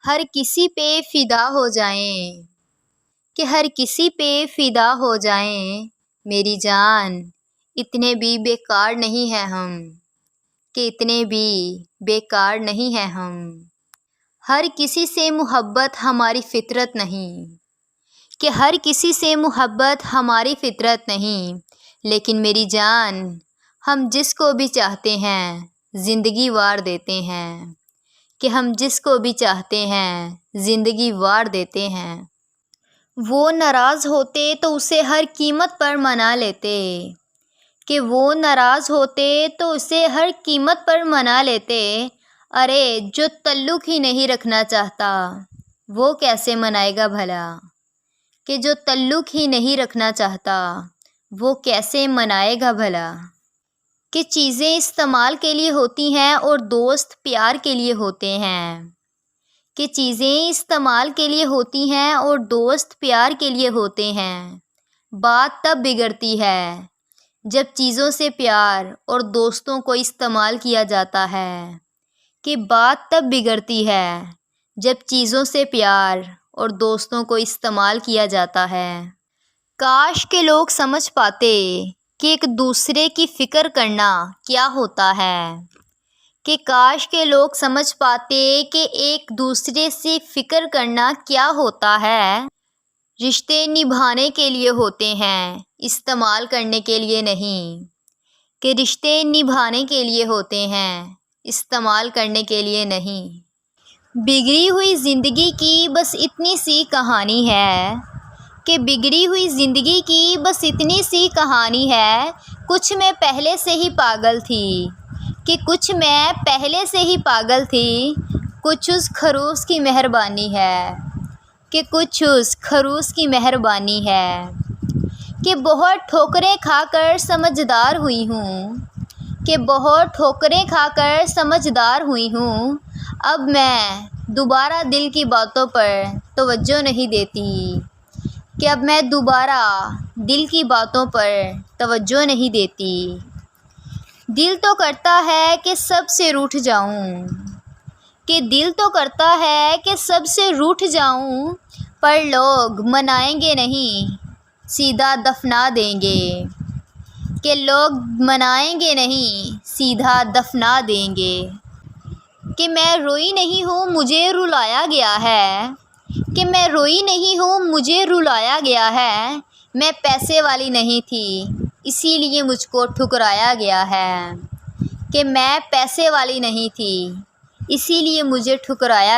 हर किसी पे फिदा हो जाएं, कि हर किसी पे फिदा हो जाएं। मेरी जान, इतने भी बेकार नहीं है हम, कि इतने भी बेकार नहीं है हम। हर किसी से मोहब्बत हमारी फितरत नहीं, कि हर किसी से मोहब्बत हमारी फितरत नहीं। लेकिन मेरी जान, हम जिसको भी चाहते हैं ज़िंदगी वार देते हैं, कि हम जिसको भी चाहते हैं ज़िंदगी वार देते हैं। वो नाराज़ होते तो उसे हर कीमत पर मना लेते, कि वो नाराज़ होते तो उसे हर कीमत पर मना लेते। अरे जो तल्लुक़ ही नहीं रखना चाहता वो कैसे मनाएगा भला, कि जो तल्लुक़ ही नहीं रखना चाहता वो कैसे मनाएगा भला। कि चीज़ें इस्तेमाल के लिए होती हैं और दोस्त प्यार के लिए होते हैं, कि चीज़ें इस्तेमाल के लिए होती हैं और दोस्त प्यार के लिए होते हैं। बात तब बिगड़ती है जब चीज़ों से प्यार और दोस्तों को इस्तेमाल किया जाता है, कि बात तब बिगड़ती है जब चीज़ों से प्यार और दोस्तों को इस्तेमाल किया जाता है। काश के लोग समझ पाते कि एक दूसरे की फ़िक्र करना क्या होता है, कि काश के लोग समझ पाते कि एक दूसरे से फ़िक्र करना क्या होता है। रिश्ते निभाने के लिए होते हैं, इस्तेमाल करने के लिए नहीं, कि रिश्ते निभाने के लिए होते हैं, इस्तेमाल करने के लिए नहीं। बिगड़ी हुई ज़िंदगी की बस इतनी सी कहानी है, कि बिगड़ी हुई ज़िंदगी की बस इतनी सी कहानी है। कुछ मैं पहले से ही पागल थी, कि कुछ मैं पहले से ही पागल थी। कुछ उस खरूस की मेहरबानी है, कि कुछ उस खरूस की मेहरबानी है। कि बहुत ठोकरें खाकर समझदार हुई हूँ, कि बहुत ठोकरें खाकर समझदार हुई हूँ। अब मैं दोबारा दिल की बातों पर तवज्जो नहीं देती, कि अब मैं दोबारा दिल की बातों पर तवज्जो नहीं देती। दिल तो करता है कि सबसे रूठ जाऊं, कि दिल तो करता है कि सबसे रूठ जाऊं, पर लोग मनाएंगे नहीं, सीधा दफना देंगे। कि लोग मनाएंगे नहीं, सीधा दफना देंगे। कि मैं रोई नहीं हूँ, मुझे रुलाया गया है, कि मैं रोई नहीं हूँ, मुझे रुलाया गया है। मैं पैसे वाली नहीं थी, इसीलिए मुझको ठुकराया गया है, कि मैं पैसे वाली नहीं थी, इसीलिए मुझे ठुकराया